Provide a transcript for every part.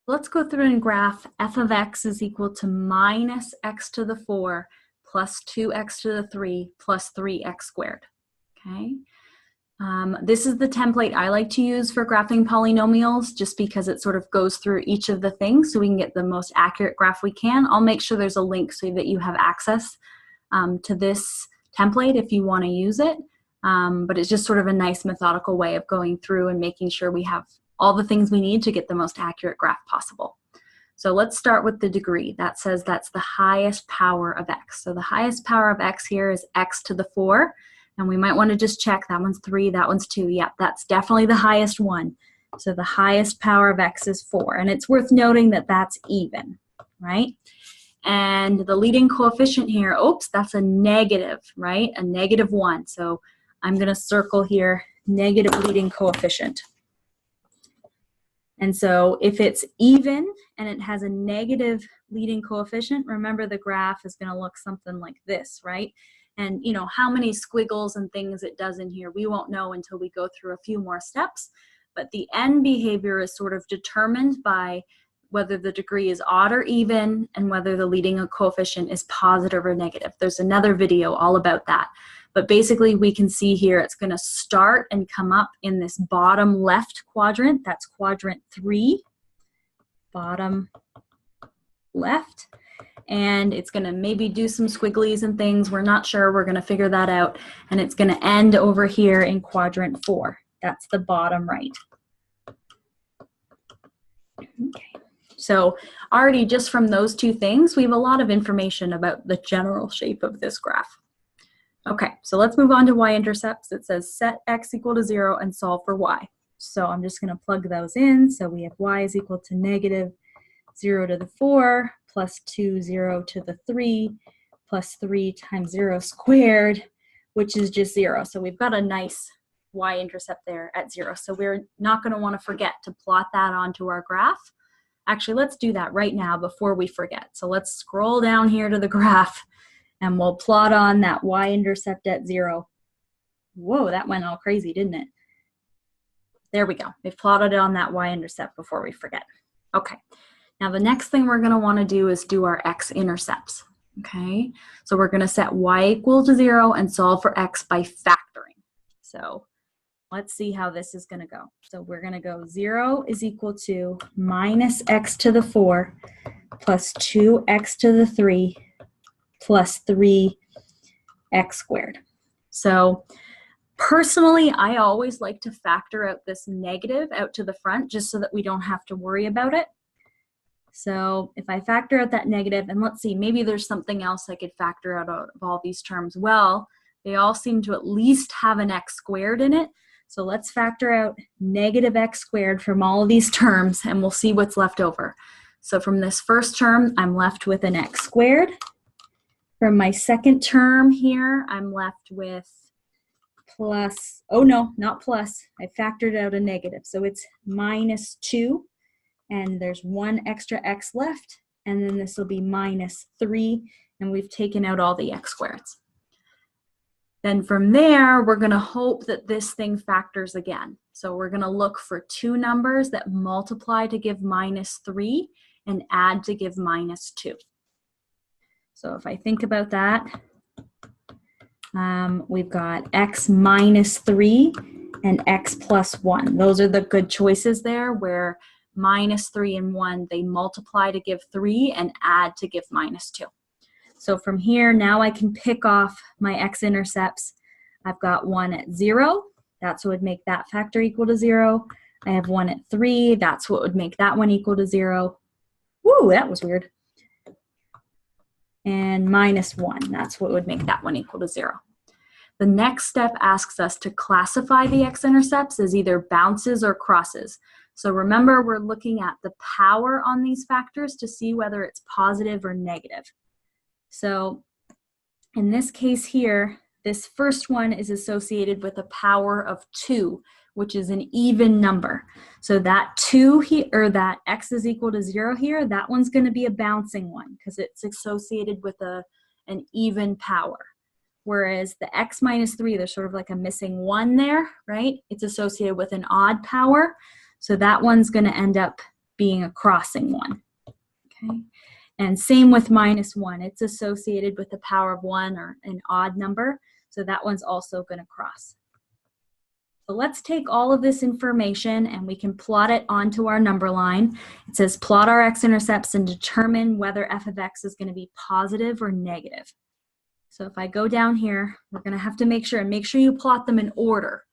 Let's go through and graph f of x is equal to minus x to the 4 plus 2x to the 3 plus 3x squared. Okay. This is the template I like to use for graphing polynomials just because it sort of goes through each of the things so we can get the most accurate graph we can. I'll make sure there's a link so that you have access to this template if you want to use it. But it's just sort of a nice methodical way of going through and making sure we have all the things we need to get the most accurate graph possible. So let's start with the degree. That says that's the highest power of x. So the highest power of x here is x to the 4. And we might want to just check, that one's 3, that one's 2. Yep, that's definitely the highest one. So the highest power of x is 4. And it's worth noting that that's even, right? And the leading coefficient here, oops, that's a negative, right? A negative 1. So I'm going to circle here negative leading coefficient. And so if it's even and it has a negative leading coefficient, remember the graph is going to look something like this, right? And you know how many squiggles and things it does in here, we won't know until we go through a few more steps. But the end behavior is sort of determined by whether the degree is odd or even and whether the leading coefficient is positive or negative. There's another video all about that. But basically we can see here it's going to start and come up in this bottom left quadrant. That's quadrant 3, bottom left. And it's going to maybe do some squigglies and things. We're not sure. We're going to figure that out. And it's going to end over here in quadrant 4. That's the bottom right. Okay. So already just from those two things, we have a lot of information about the general shape of this graph. Okay, so let's move on to y-intercepts. It says set x equal to 0 and solve for y. So I'm just going to plug those in. So we have y is equal to negative 0 to the 4 plus 2, 0 to the 3 plus 3 times 0 squared, which is just 0. So we've got a nice y-intercept there at 0. So we're not going to want to forget to plot that onto our graph. Actually, let's do that right now before we forget. So let's scroll down here to the graph and we'll plot on that y-intercept at 0. Whoa, that went all crazy, didn't it? There we go. We've plotted on that y-intercept before we forget. Okay. Now the next thing we're going to want to do is do our x-intercepts. Okay. So we're going to set y equal to 0 and solve for x by factoring. So let's see how this is going to go. So we're going to go 0 is equal to minus x to the 4 plus 2x to the 3 plus 3x squared. So personally, I always like to factor out this negative out to the front just so that we don't have to worry about it. So if I factor out that negative, and let's see, maybe there's something else I could factor out of all these terms. Well, they all seem to at least have an x squared in it. So let's factor out negative x squared from all of these terms, and we'll see what's left over. So from this first term, I'm left with an x squared. From my second term here, I'm left with plus, oh no, not plus. I factored out a negative. So it's minus 2, and there's one extra x left, and then this will be minus 3, and we've taken out all the x squareds. Then from there, we're going to hope that this thing factors again. So we're going to look for two numbers that multiply to give minus 3 and add to give minus 2. So if I think about that, we've got x minus 3 and x plus 1. Those are the good choices there, where minus 3 and 1, they multiply to give 3 and add to give minus 2. So from here, now I can pick off my x-intercepts. I've got 1 at 0. That's what would make that factor equal to 0. I have 1 at 3. That's what would make that one equal to 0. Woo, that was weird. And minus 1. That's what would make that one equal to 0. The next step asks us to classify the x-intercepts as either bounces or crosses. So remember, we're looking at the power on these factors to see whether it's positive or negative. So in this case here, this first one is associated with a power of 2, which is an even number. So that 2 here, or that x is equal to 0 here, that one's going to be a bouncing one because it's associated with an even power. Whereas the x minus 3, there's sort of like a missing 1 there, right? It's associated with an odd power. So that one's going to end up being a crossing one. Okay. And same with -1. It's associated with the power of 1 or an odd number. So that one's also going to cross. So let's take all of this information and we can plot it onto our number line. It says plot our x-intercepts and determine whether f of x is going to be positive or negative. So if I go down here, we're going to have to make sure you plot them in order,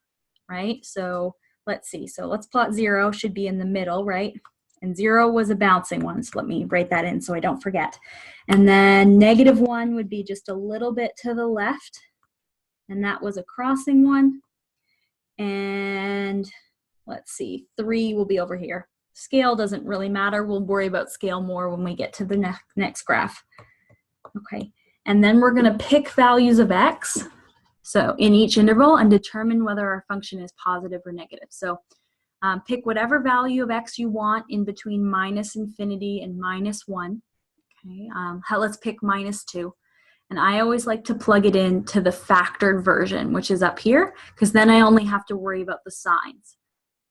right? So let's see. So let's plot 0, should be in the middle, right? And 0 was a bouncing one, so let me write that in so I don't forget. And then -1 would be just a little bit to the left, and that was a crossing one. And let's see, 3 will be over here. Scale doesn't really matter. We'll worry about scale more when we get to the next graph. Okay, and then we're going to pick values of x, so in each interval, and determine whether our function is positive or negative. So pick whatever value of x you want in between -infinity and -1. Okay, let's pick -2. And I always like to plug it into the factored version, which is up here, because then I only have to worry about the signs.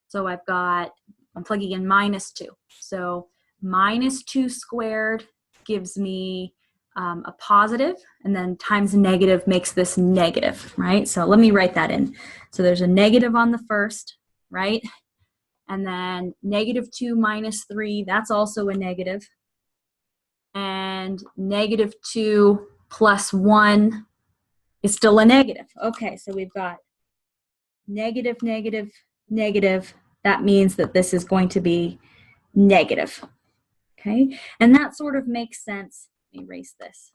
So I'm plugging in -2. So -2 squared gives me a positive, and then times negative makes this negative, right? So let me write that in. So there's a negative on the first, right? And then -2 minus 3, that's also a negative. And -2 plus 1 is still a negative. Okay, so we've got negative, negative, negative. That means that this is going to be negative. Okay, and that sort of makes sense. Let me erase this.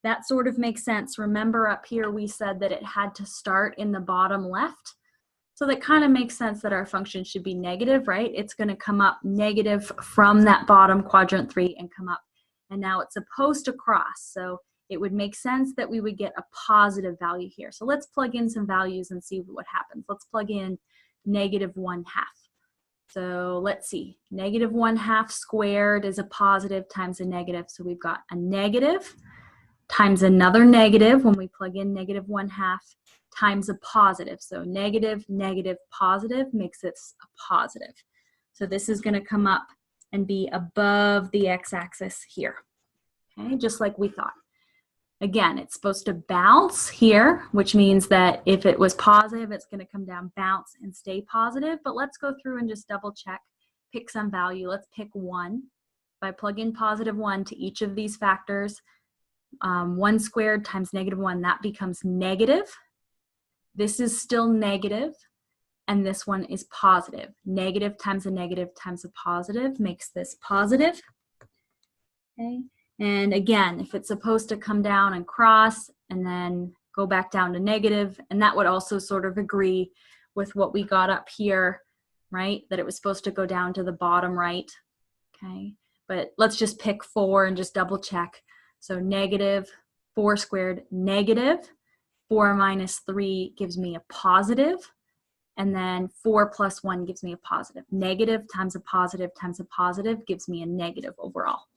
That sort of makes sense. Remember up here we said that it had to start in the bottom left. So that kind of makes sense that our function should be negative, right? It's going to come up negative from that bottom quadrant 3 and come up. And now it's supposed to cross. So it would make sense that we would get a positive value here. So let's plug in some values and see what happens. Let's plug in -1/2. So let's see. -1/2 squared is a positive times a negative. So we've got a negative times another negative when we plug in -1/2. Times a positive. So negative, negative, positive makes this a positive. So this is going to come up and be above the x-axis here. Okay, just like we thought. Again, it's supposed to bounce here, which means that if it was positive, it's going to come down, bounce, and stay positive. But let's go through and just double check. Pick some value. Let's pick 1. If I plug in +1 to each of these factors, 1 squared times -1, that becomes negative. This is still negative, and this one is positive. Negative times a negative times a positive makes this positive. Okay, and again, if it's supposed to come down and cross and then go back down to negative, and that would also sort of agree with what we got up here, right? That it was supposed to go down to the bottom right. Okay, but let's just pick 4 and just double check. So -4 squared, negative. 4 minus 3 gives me a positive, and then 4 plus 1 gives me a positive. Negative times a positive gives me a negative overall.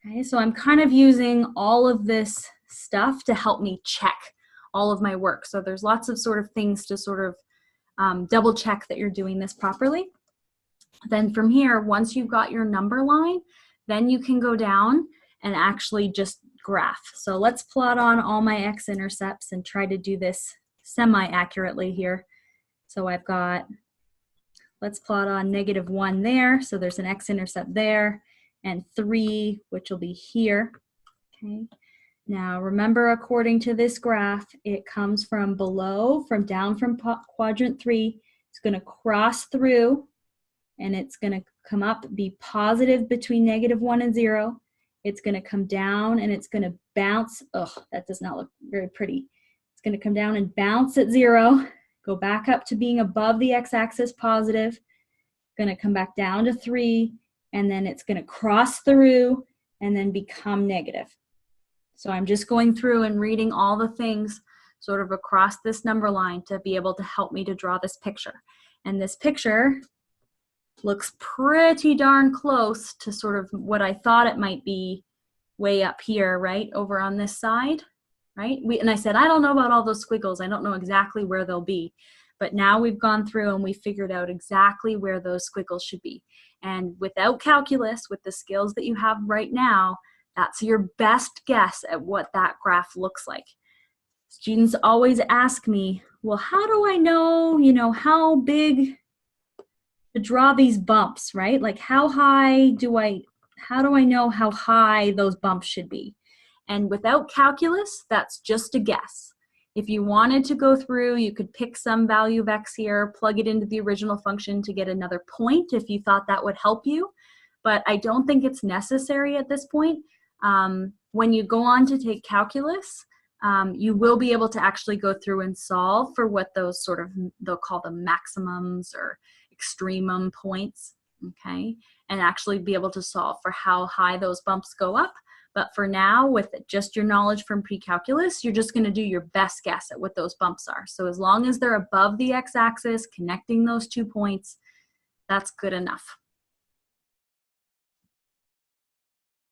Okay, so I'm kind of using all of this stuff to help me check all of my work. So there's lots of sort of things to sort of double check that you're doing this properly. Then from here, once you've got your number line, then you can go down and actually just graph. So let's plot on all my x-intercepts and try to do this semi-accurately here. So I've got, let's plot on -1 there. So there's an x-intercept there, and 3, which will be here. Okay. Now remember, according to this graph, it comes from below, down from quadrant 3. It's going to cross through, and it's going to come up, be positive between -1 and 0. It's going to come down and it's going to bounce. Oh, that does not look very pretty. It's going to come down and bounce at 0, go back up to being above the x-axis positive, going to come back down to 3, and then it's going to cross through and then become negative. So I'm just going through and reading all the things sort of across this number line to be able to help me to draw this picture. And this picture looks pretty darn close to sort of what I thought it might be way up here, right, over on this side, right? And I said, I don't know about all those squiggles. I don't know exactly where they'll be. But now we've gone through and we figured out exactly where those squiggles should be. And without calculus, with the skills that you have right now, that's your best guess at what that graph looks like. Students always ask me, well, how do I know, how big to draw these bumps, right? Like how do I know how high those bumps should be? And without calculus, that's just a guess. If you wanted to go through, you could pick some value of x here, plug it into the original function to get another point if you thought that would help you. But I don't think it's necessary at this point. When you go on to take calculus, you will be able to actually go through and solve for what those sort of, they'll call them maximums or extremum points, okay? And actually be able to solve for how high those bumps go up. But for now, with just your knowledge from pre-calculus, you're just going to do your best guess at what those bumps are. So as long as they're above the x-axis, connecting those 2 points, that's good enough.